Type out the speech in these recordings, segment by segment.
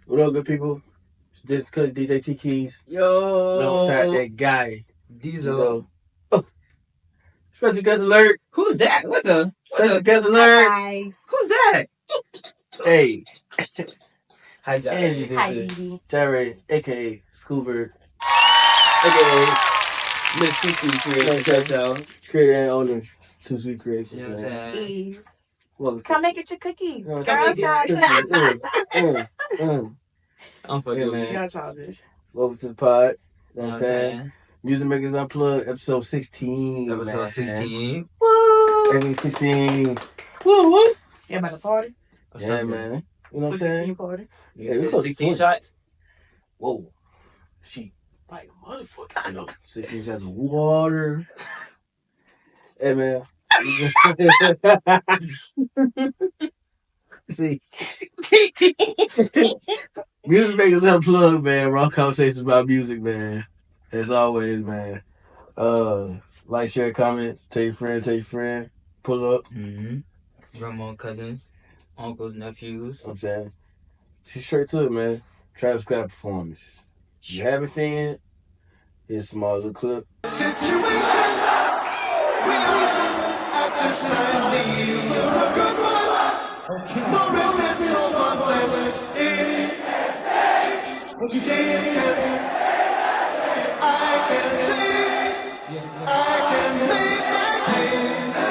What up, good people? This is DJ T Keys. Yo, Alongside that guy, Dezo. Oh, special guest alert. Who's that? Special guest alert. Guys. Who's that? Hey. Hi, Jahrae. Hi, Dee. Jahrae, aka Schoolbird, Okay. Miss Too Sweet Creations herself. creator and owner of Too Sweet Creations. You know what I'm saying? Ease. Well, Come make it your cookies. No, Girl make it Scout. I'm fucking man. Y'all childish. Welcome to the pod. You know You what I'm saying? Music Makers Unplugged, episode 16. Episode man. 16. Woo! Episode 16. Woo, woo. Yeah, about to party. Or Yeah, something. man. You know what I'm saying? Party. You Yeah, said we close to 16 20. shots? Whoa. She like a motherfucker. You know, 16 shots of water. Hey, man. See, Music Makers Unplugged, man. Raw conversations about music, man. As always, man. Like, share, comment, tell your friend, pull up. Mm-hmm. Grandma, cousins, uncles, nephews. You know what I'm saying? See, straight to it, man. Travis Scott performance. If you haven't seen it, here's a small little clip. Situation. We are at this time, neither a good one, nor is it so unless it I can see, I can make my case.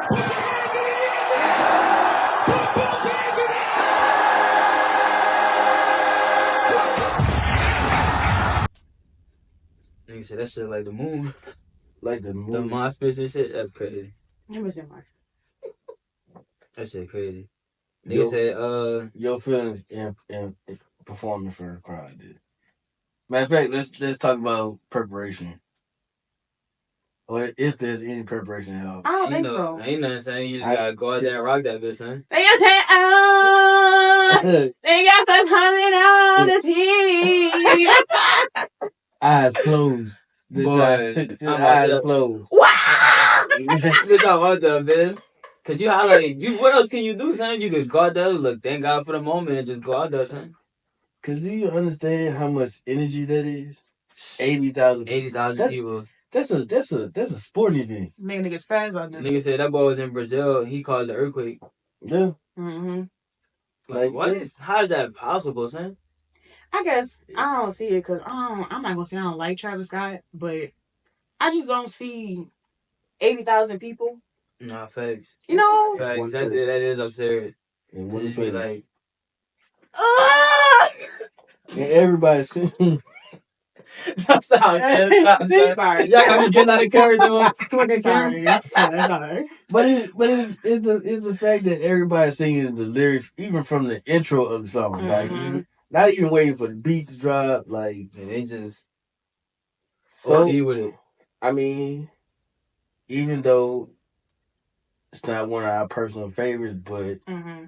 Put your hands in the air. Put both hands in the Nigga said that shit like the moon. Like the The movie. MySpace and shit. That's crazy. Never said my. That shit crazy. Yo. Nigga said, Your feelings in performing for the crowd, dude. Matter of fact, let's talk about preparation. Or if there's any preparation at all. I don't think so. Ain't nothing saying you just gotta go out there and rock that bitch, son. They just say, oh, they got some coming on the TV. Eyes closed. Boy, Just I'm eyes out there. closed. Bitch, I'm out there, bitch. Cause you highlight, what else can you do, son? You could go out there, look, thank God for the moment, and just go out there, son. Cause do you understand how much energy that is? 80,000. 80,000 people. That's a sporting event. Man, niggas fast on them. Nigga said that boy was in Brazil. He caused an earthquake. Yeah. Mm-hmm. Like what? this. How is that possible, son? I guess I don't see it because I'm not gonna say I don't like Travis Scott, but I just don't see 80,000 people. Nah, facts. You know, Facts. That's it. That is absurd. And To just be like, and everybody's that's how I said it. Sorry. Y'all got me getting out of character on fucking Sorry. camera. Sorry. But it's the fact that everybody's singing the lyrics even from the intro of the song. Mhm. Like not even waiting for the beat to drop. Like And they just so OD with it. I mean, even though it's not one of our personal favorites, but Mm-hmm.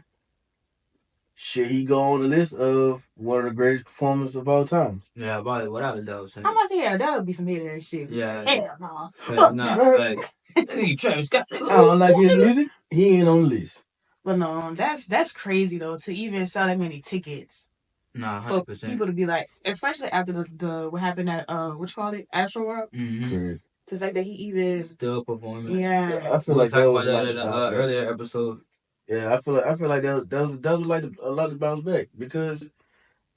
should he go on the list of one of the greatest performers of all time? Yeah, but without a doubt, son. I'm gonna say, yeah, that would be some hit ass shit. Yeah. Hell no. Facts. Nah, facts. Nigga, Travis Scott. I don't like his music. He ain't on the list. But no, that's crazy though to even sell that many tickets Nah, for 100%. people to be like, especially after the what happened at what you call it, Astro World. Mm-hmm. Correct. The fact that he even Still performing. yeah. I feel We like was that talking was about like that in an earlier episode. Yeah, I feel like that was like a lot to bounce back because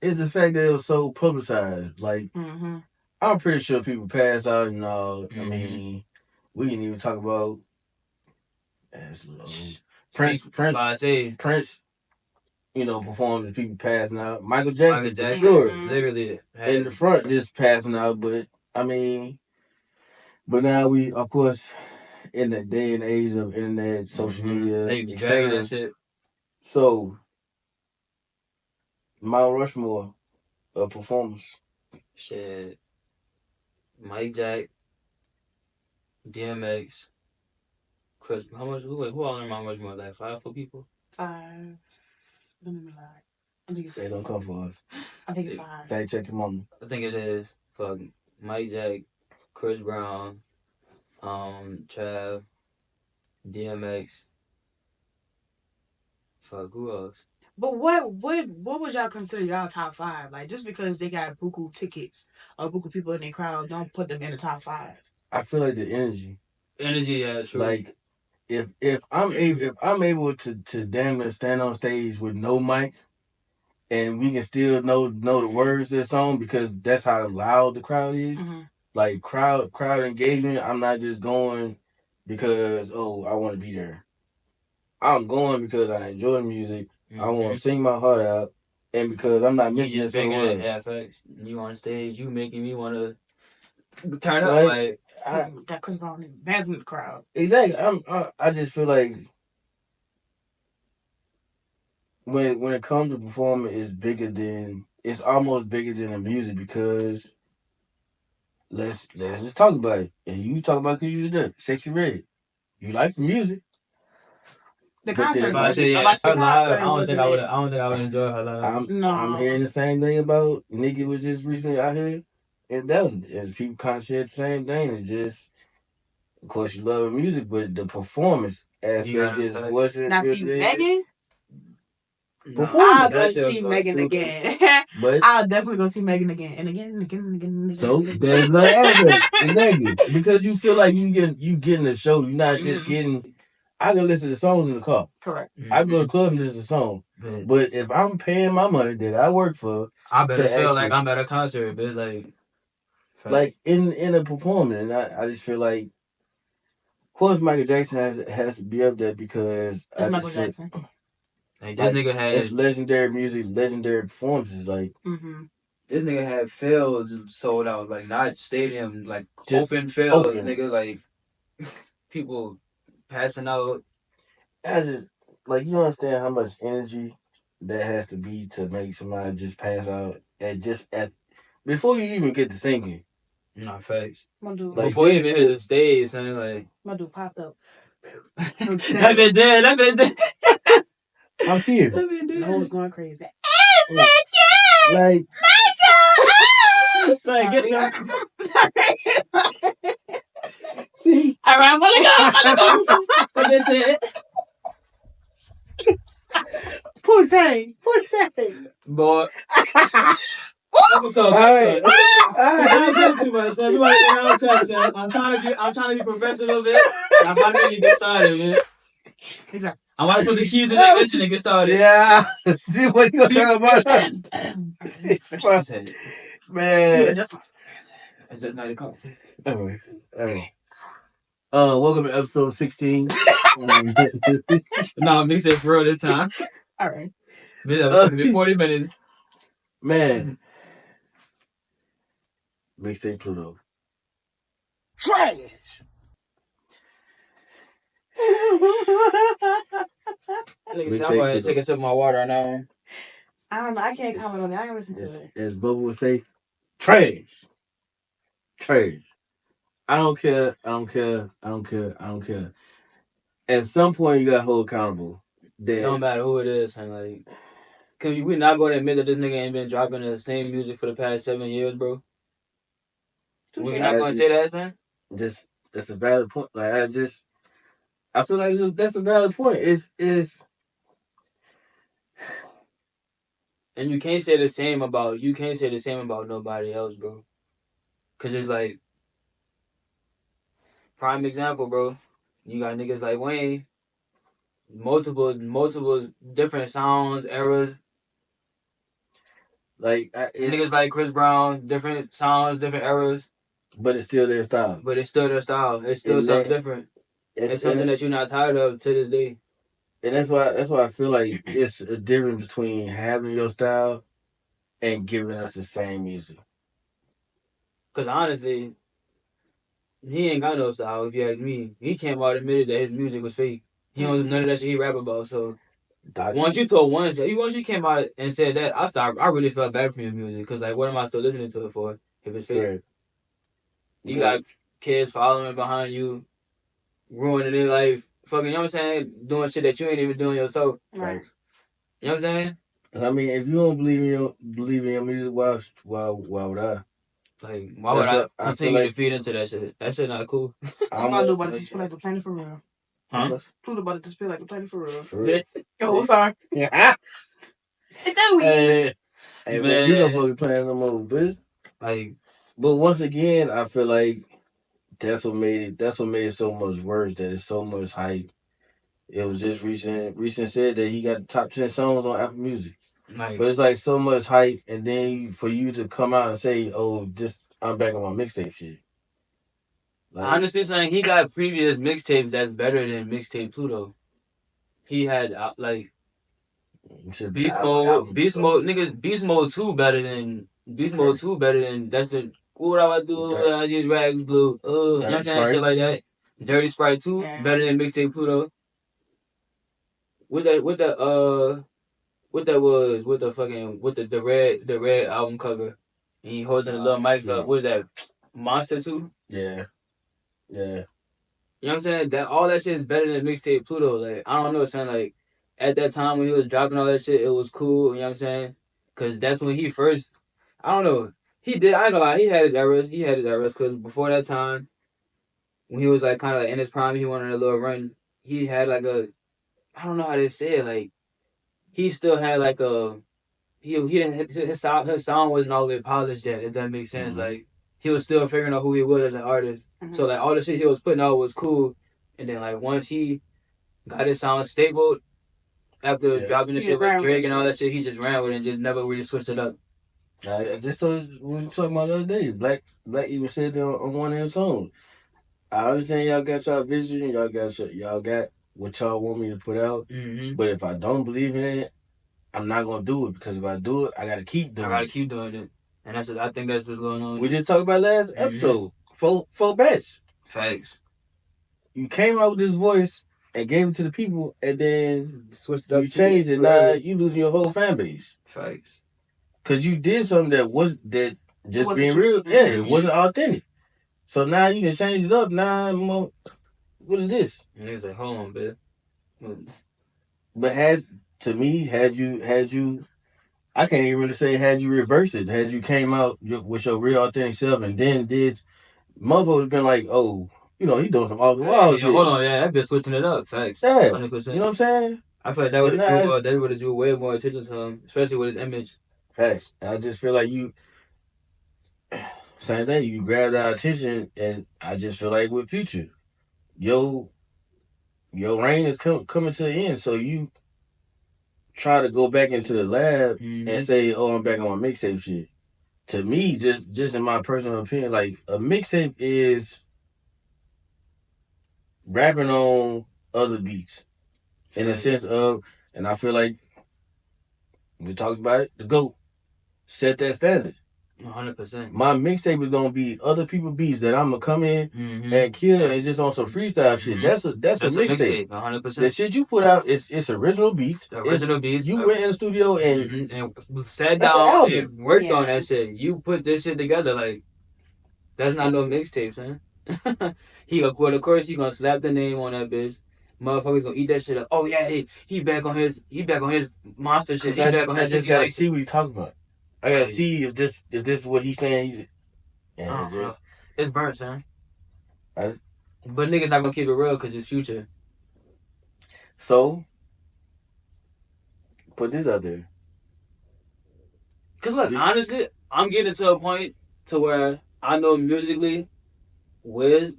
it's the fact that it was so publicized. Like Mm-hmm. I'm pretty sure people pass out and all. I Mhm. mean, we didn't even talk about Prince. Prince. You know, performed and people passing out. Michael Jackson, for Jackson. sure, Mhm. Literally. in the front just passing out. But I mean, but now we of course in the day and age of internet, social media, They be et dragging cetera. that shit. So Mount Rushmore of performers. Shit. Mike Jack, DMX, Chris. Who all in Mount Rushmore? Like 4 people? 5. Let me lie. I think it's They don't come for us. I think it's 5. Fact check your mama. I think it is. Fuck. Mike Jack, Chris Brown, Trav, DMX. Fuck, who else? But what would y'all consider y'all top 5? Like, just because they got buku tickets or buku people in their crowd, don't put them in the top 5. I feel like the energy. Energy, yeah, true. Like if I'm able to damn near stand on stage with no mic and we can still know the words to the song because that's how loud the crowd is. Mm-hmm. Like crowd engagement, I'm not just going because I want to be there. I'm going because I enjoy the music. I want to sing my heart out, and because I'm not You missing just this for the banging it, world. yeah, facts. You on stage, you making me want to turn up. Like, Like, got Chris Brown dancing in the crowd. Exactly. I just feel like when it comes to performing, it's almost bigger than the music because let's just talk about it. And you talk about because you just did Sexy Red. You like the music. The But concert then, I say, wasn't. yeah, The her live. concert wasn't I it. don't think I would enjoy her live. I'm hearing the same thing about Nicki was just recently out here. And that was, as people kind of said the same thing. It's just, of course, you love the music, but the performance aspect just wasn't. Now, see, Megan, I'll go see Megan again. But I'll definitely go see Megan again and again and again and again and again. So there's no aspect. Exactly. Because you feel like you getting a show. You're not just getting. I can listen to songs in the car. Correct. I can go to the club and listen to songs. But if I'm paying my money that I work for, I better feel like I'm at a concert, but like in a performance, and I just feel like, of course, Michael Jackson has to be up there because it's Michael Jackson. Like this nigga had it's legendary music, legendary performances. Like this nigga had fields sold out, like not stadium, like just open fields, nigga, like people passing out. I just like you understand how much energy that has to be to make somebody just pass out at before you even get to singing. Nah, facts. Like before you even hit the stage, son, like my dude popped up. I've been dead. I'm here. No, it's going crazy. Like sorry, get them. See, all right, I'm gonna go. What they said? Poor thing. Boy. I'm trying to be professional, man. I'm trying to get started, man. Exactly. I want to put the keys in the ignition and get started. Yeah. See what you're talking about? Man. It's just 9 o'clock. All right. Welcome to episode 16. No, mix it for real this time. All right. This episode will be 40 minutes. Man. Mixtape Pluto. Trash. Nigga, so I'm going to take a sip of my water right now. I don't know. I can't comment on it. I can listen to it. As Bubba would say, trash. I don't care. At some point, you got to hold accountable. It don't matter who it is. And like, can we not going to admit that this nigga ain't been dropping the same music for the past 7 years, bro? We're not going to say that, son? That's a valid point. Like, I feel like that's a valid point. It's and you can't say the same about nobody else, bro. Cause it's like prime example, bro. You got niggas like Wayne, multiple different sounds, eras. Like niggas like Chris Brown, different sounds, different eras. But it's still their style. It's still something different. It's something that you're not tired of to this day. And that's why I feel like it's a difference between having your style and giving us the same music. Cause honestly, he ain't got no style. If you ask me, he came out and admitted that his music was fake. He don't none of that shit he rap about. So once you came out and said that, I really felt bad for your music. Cause like, what am I still listening to it for if it's fake? Right. You got kids following behind you, ruining their life, fucking. You know what I'm saying? Doing shit that you ain't even doing yourself. Right. You know what I'm saying? I mean, if you don't believe in your music, why would I? Like, why would I continue to feed into that shit? That shit not cool. I'm about to just feel like the planet for real. Huh? Pluto about to just feel like the planet for real. For real? Yo, sorry. Yeah. Is that weed? Hey man, you don't fucking plan no more, but once again, I feel like that's what made it. That's what made it so much worse. That it's so much hype. It was just recent. Recent said that he got the top 10 songs on Apple Music. Like, But it's like so much hype, and then for you to come out and say, "Oh, just I'm back on my mixtape shit." Like, honestly, saying he got previous mixtapes that's better than Mixtape Pluto. He had like Beast Mode, niggas, Beast Mode 2 better than Mode 2 better than that's it. What I do? I just rags blue. You know what I'm saying? Shit like that. Dirty Sprite 2 better than Mixtape Pluto. What that was with the fucking with the red album cover. And he holding a little mic up. What is that? Monster 2? Yeah. Yeah. You know what I'm saying? That all that shit is better than Mixtape Pluto. Like, I don't know, saying like at that time when he was dropping all that shit, it was cool, you know what I'm saying? Cause that's when he first, I don't know. He did, I ain't gonna lie, he had his errors, cause before that time, when he was like kind of like in his prime, he went on a little run. He had like I don't know how to say it, like, he still had like he didn't, his sound wasn't all the way polished yet, if that makes sense. Like, he was still figuring out who he was as an artist. So like all the shit he was putting out was cool. And then like once he got his sound stable after dropping the shit with Drake and all that shit, he just ran with it and just never really switched it up. I just told you what we were talking about the other day. Black even said that on one of his songs. I understand y'all got y'all vision, y'all got what y'all want me to put out. But if I don't believe in it, I'm not gonna do it, because if I do it, I gotta keep doing it. And I think that's what's going on. We just talked about last episode. Four batch. Facts. You came out with this voice and gave it to the people, and then switched it up. You changed it. Now you losing your whole fan base. Facts. Cause you did something that just being real. Yeah, it wasn't authentic. So now you can change it up. Now, what is this? And he was like, "Hold on, bitch." But had you, I can't even really say had you reversed it. Had you came out with your real authentic self and then did, motherfucker would have been like, oh, he doing some off the wall shit. Hold on, that bitch switching it up. Facts. Yeah, 100%. You know what I'm saying? I feel like that would have drew way more attention to him, especially with his image. Facts. I just feel like same thing. You grabbed our attention, and I just feel like with Future, your reign is coming to the end. So you try to go back into the lab and say, "Oh, I'm back on my mixtape shit." To me, just in my personal opinion, like a mixtape is rapping on other beats, in the sense of, and I feel like we talked about it. The GOAT set that standard. 100%. My mixtape is gonna be other people's beats that I'm gonna come in and kill, and just on some freestyle shit. That's a mixtape. 100%. The shit you put out it's original beats. Beats. You went in the studio and sat down and worked on that shit. You put this shit together. Like, that's not no mixtape, son. Of course he gonna slap the name on that bitch. Motherfuckers gonna eat that shit up. Oh yeah, he back on his monster shit. I just gotta see what he talking about. I gotta see if this is what he's saying. It's burnt, son. But niggas not gonna keep it real because it's Future. So put this out there. Cause look, honestly, I'm getting to a point to where I know musically, Wiz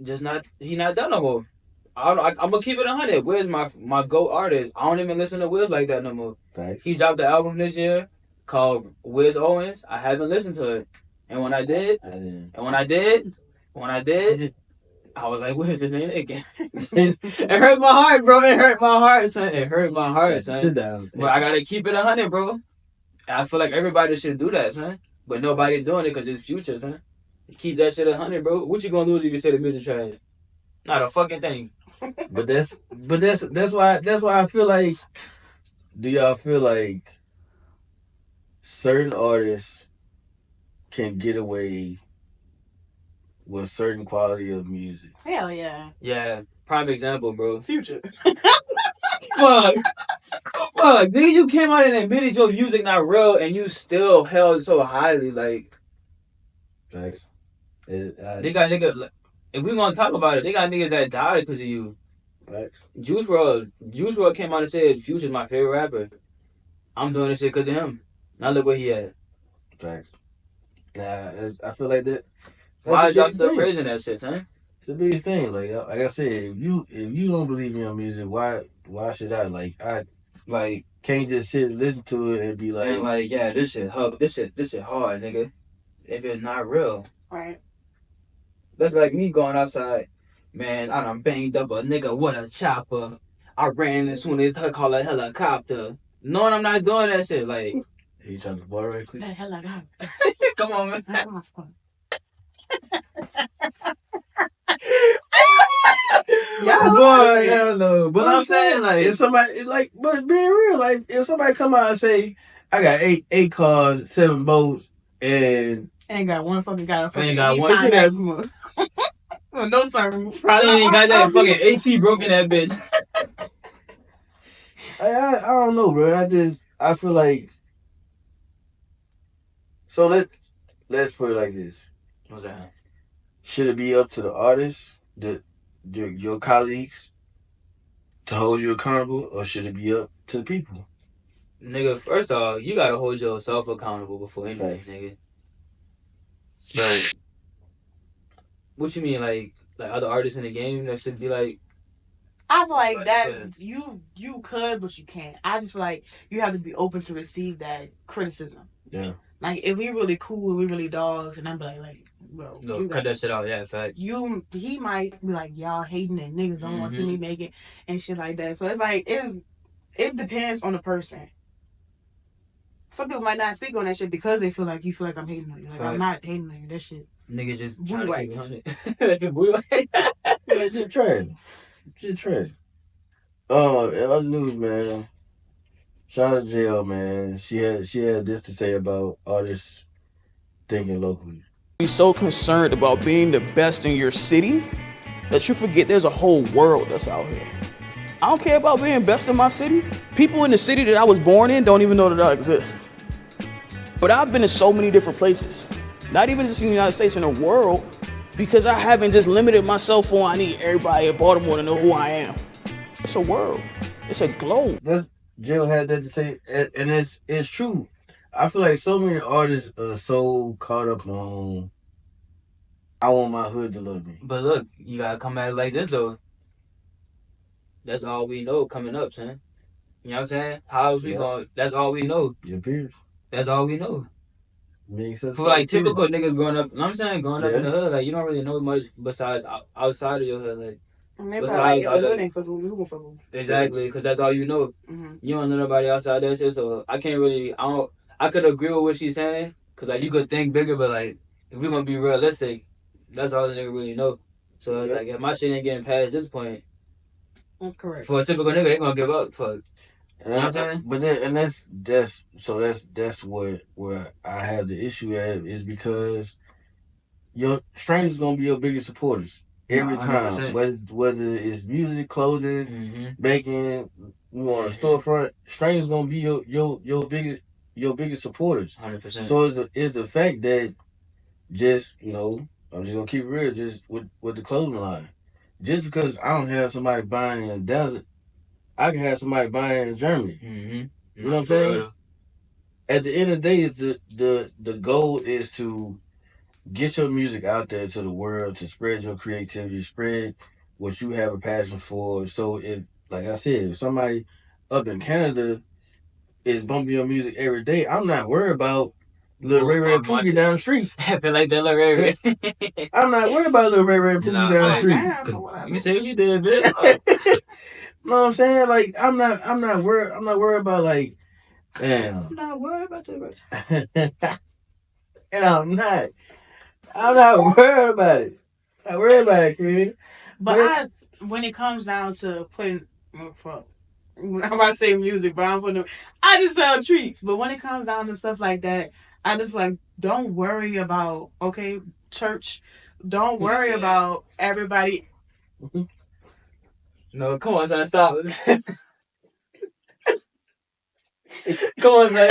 he not done no more. I'm gonna keep it 100. Wiz my GOAT artist. I don't even listen to Wiz like that no more. Thanks. He dropped the album this year called Wiz Owens. I haven't listened to it, and when I did, I was like, "Wiz, this ain't it again." It hurt my heart, bro. It hurt my heart, son. Sit down. But I gotta keep it 100, bro. I feel like everybody should do that, son. But nobody's doing it because it's Future, son. Keep that shit 100, bro. What you gonna lose if you say the music trash? Not a fucking thing. But that's why I feel like. Do y'all feel like certain artists can get away with certain quality of music? Hell yeah. Yeah. Prime example, bro. Future. Fuck. Nigga, you came out and admitted your music not real and you still held so highly, like. Thanks. They got niggas. If we gonna talk about it, they got niggas that died because of you. Thanks. Juice WRLD came out and said Future's my favorite rapper. I'm doing this shit because of him. Now look where he at. Facts. Nah, I feel like that. That's Why the is y'all biggest still thing. praising that shit, son? It's the biggest thing. Like I said, if you don't believe me on music, why should I? I can't just sit and listen to it and be like, And like, yeah, this shit hard, nigga. If it's not real. Right. That's like me going outside. Man, I done banged up a nigga with a chopper. I ran as soon as her call a helicopter. Knowing I'm not doing that shit, like. you trying to bar right quick? The hell I got. Come on, man. Boy, hell no. But I'm saying, like, if somebody, but being real, like, if somebody come out and say, I got eight cars, 7 boats, and ain't got one fucking got a fucking ain't got one. Nissan Maxima. No sunroof. Probably ain't got that fucking AC broken that bitch. I don't know, bro. I feel like. So let's put it like this. What's that? Should it be up to the artist, your colleagues, to hold you accountable, or should it be up to the people? Nigga, first off, you gotta hold yourself accountable before anything, nigga. But what you mean, like other artists in the game that should be like? I feel like that's you could, but you can't. I just feel like you have to be open to receive that criticism. Yeah. Like if we really cool, we really dogs, and I'm like, bro, no, cut that shit out. Yeah, facts. He might be like, y'all hating and niggas don't want to see me make it and shit like that. So it's like it depends on the person. Some people might not speak on that shit because they feel like you feel like I'm hating on you. Like facts. I'm not hating on you. That shit. Nigga just trying to keep it just trash. Just trash. In other news, man. Shout out to jail, man. She had this to say about artists thinking locally. Be so concerned about being the best in your city that you forget there's a whole world that's out here. I don't care about being best in my city. People in the city that I was born in don't even know that I exist. But I've been to so many different places, not even just in the United States, in the world, because I haven't just limited myself on I need everybody in Baltimore to know who I am. It's a world. It's a globe. Jill had that to say, and it's true. I feel like so many artists are so caught up on I want my hood to love me. But look, you gotta come at it like this though. That's all we know coming up, son. You know what I'm saying? How else we going? That's all we know. Your peers. That's all we know. Makes sense. For like typical niggas growing up, you know what I'm saying? Growing up in the hood, like you don't really know much besides outside of your hood, like. Besides like, the hood ain't for who. Exactly, because that's all you know. Mm-hmm. You don't know nobody outside that shit, so I can't really. I could agree with what she's saying, because like you could think bigger, but like if we're gonna be realistic, that's all the nigga really know. So it's like if my shit ain't getting past this point, correct. For a typical nigga, they gonna give up. Fuck. You know what I'm saying? But that's where I have the issue at is because your strangers gonna be your biggest supporters every time. Whether it's music, clothing, baking, you on a storefront, strangers gonna be your biggest supporters. 100%. So it's the fact that just I'm just gonna keep it real, just with the clothing line. Just because I don't have somebody buying in the desert, I can have somebody buying in Germany. You know what I'm saying? At the end of the day, the goal is to get your music out there to the world, to spread your creativity, spread what you have a passion for. So if, like I said, if somebody up in Canada is bumping your music every day, I'm not worried about Lil Ray Ray and Pookie down the street. I feel like that Lil Ray Ray. I'm not worried about Lil Ray Ray and Pookie down the street. You can say what you did, bitch. You know what I'm saying? Like I'm not worried about like, damn. I'm not worried about that. And I'm not worried about it. Not worried about it, kid. But when it comes down to putting, I'm about to say music, but I'm putting, I just sell treats. But when it comes down to stuff like that, I just like, don't worry about, church. Don't worry about everybody. No, come on, son, stop. Come on, son.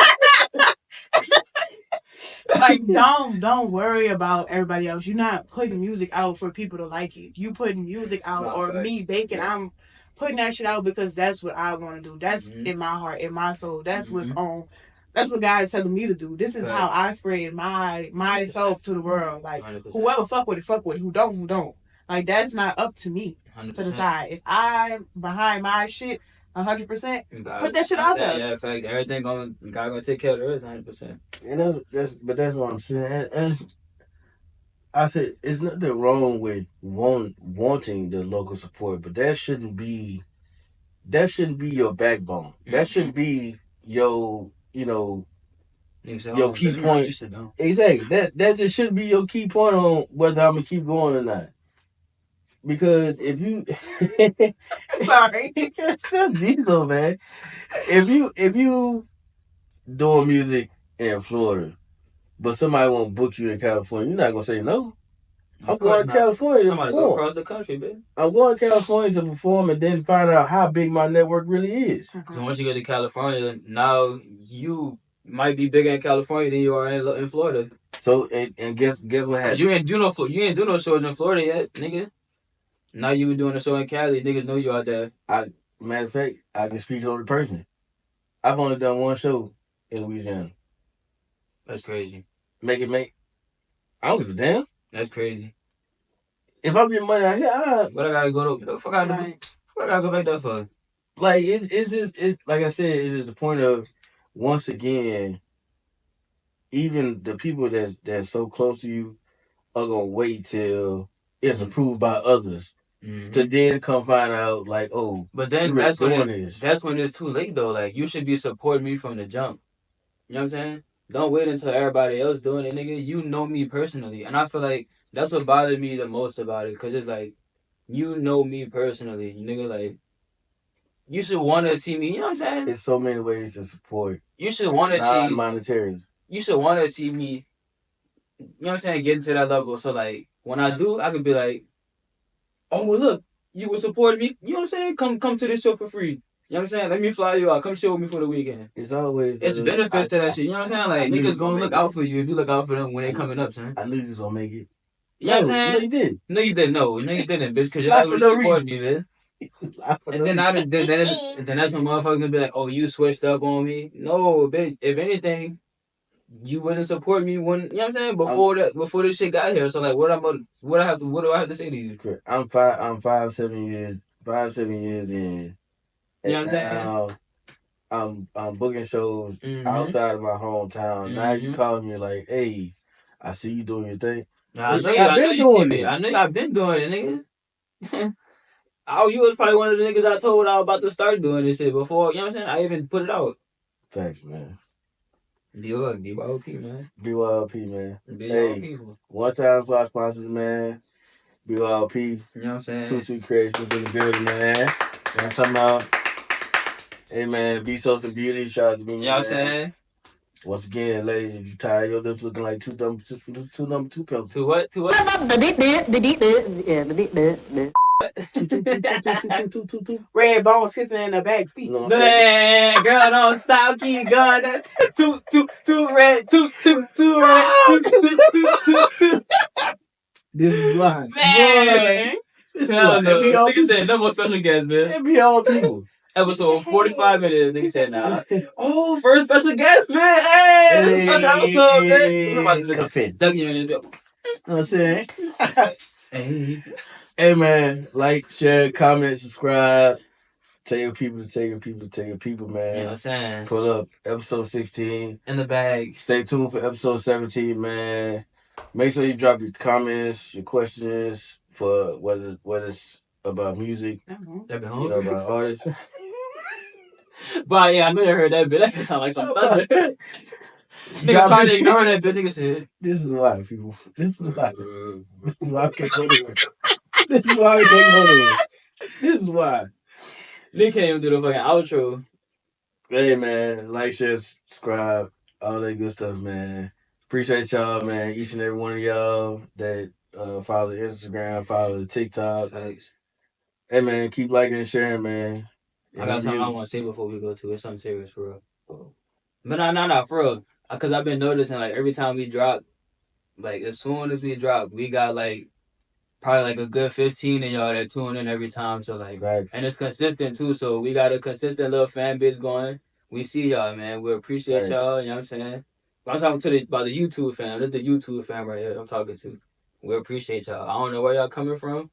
Like, don't worry about everybody else. You're not putting music out for people to like it. You putting music out me baking. I'm putting that shit out because that's what I want to do. That's in my heart, in my soul. That's what's on. That's what God is telling me to do. This is how I spread myself to the world. Like 100%. Whoever fuck with it, fuck with it. Who don't. Like that's not up to me 100%. To decide. If I'm behind my shit 100%, put that shit out there. Yeah, fact. Everything God gonna take care of the rest 100%. And that's what I'm saying. And I said it's nothing wrong with wanting the local support, but that shouldn't be your backbone. That shouldn't be your your key point. Exactly. That just shouldn't be your key point on whether I'm gonna keep going or not. Because if you sorry, it's just Dezo, man. If you doing music in Florida, but somebody won't book you in California, you're not gonna say no. I'm going to California to perform. Go across the country, man. I'm going to California to perform and then find out how big my network really is. So once you get to California, now you might be bigger in California than you are in Florida. So and guess what happened? You ain't do no shows in Florida yet, nigga. Now you been doing a show in Cali, niggas know you out there. Matter of fact, I can speak on the person. I've only done one show in Louisiana. That's crazy. I don't give a damn. That's crazy. If I'm getting money out here, what I gotta go to? Fuck I gotta go back there for? Like it's just like I said, it's just the point of once again, even the people that's so close to you are gonna wait till it's approved by others to then come find out like, oh, but then that's when it's too late though. Like you should be supporting me from the jump. You know what I'm saying? Don't wait until everybody else doing it, nigga. You know me personally, and I feel like that's what bothered me the most about it, cause it's like you know me personally, nigga. Like you should want to see me. You know what I'm saying? There's so many ways to support. You should want to see monetarily. You should want to see me. You know what I'm saying? Getting to that level. So like when I do, I could be like, oh look, you were supporting me. You know what I'm saying? Come to this show for free. You know what I'm saying? Let me fly you out. Come chill with me for the weekend. It's benefits to that shit. You know what I'm saying? Like niggas gonna look out for you if you look out for them when they coming up, son. I knew you was gonna make it. You know what I'm saying? No, you did. No, you didn't. No, you didn't, bitch. Because you're not gonna support me, man. And then that's when motherfuckers gonna be like, oh, you switched up on me. No, bitch. If anything, you wasn't supporting me when, you know what I'm saying, before this shit got here. So like, what do I have to say to you? I'm 5-7 years in. You know what I'm saying? I'm booking shows outside of my hometown. Now you calling me like, hey, I see you doing your thing. I know I've been doing it, nigga. You was probably one of the niggas I told I was about to start doing this shit before. You know what I'm saying? I even put it out. Facts, man. BYOP, man. BYOP, man. Hey, one time for our sponsors, man. BYOP. You know what I'm saying? Tutu Creations in the building, man. You know what I'm talking about? Hey, man. Vsauce and Beauty. Shout out to me, you know what I'm saying? Once again, ladies, if you tired, your lips looking like two number two pills. To what? Two. Red bones kissing in the back seat. Man, girl, don't stop, keep going. Two red. This is why. Man. Nigga said no more special guests, man. It be all people. Episode 45 minutes. Nigga said nah. Oh, first special guest, man. Hey, special episode, man. What about the fit? Dougie in the You know what I'm saying? Hey, man. Like, share, comment, subscribe. Tell your people, man. You know what I'm saying? Pull up episode 16. In the bag. Stay tuned for episode 17, man. Make sure you drop your comments, your questions for whether it's about music, about artists. But yeah, I know you heard that bit. That could sound like some thunder. Nigga trying to ignore that bit. Nigga said, this is why, people. This is why I can't go to it. This is why we can't go to it. This is why. They can't even do the fucking outro. Hey, man. Like, share, subscribe. All that good stuff, man. Appreciate y'all, man. Each and every one of y'all that follow the Instagram, follow the TikTok. Thanks. Hey, man. Keep liking and sharing, man. I got something I want to say before we go to it. Something serious, for real. But no, for real. Because I've been noticing, like, every time we drop, like, as soon as we drop, we got, like, probably like a good 15 of y'all that tune in every time. So like, and it's consistent too. So we got a consistent little fan base going. We see y'all, man. We appreciate y'all. You know what I'm saying? But I'm talking about the YouTube fam. This is the YouTube fam right here I'm talking to. We appreciate y'all. I don't know where y'all coming from,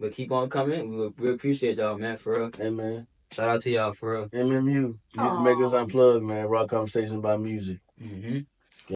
but keep on coming. We appreciate y'all, man, for real. Hey, man. Shout out to y'all, for real. MMU, Music Makers Unplugged, man. Raw conversation about music. Mm-hmm.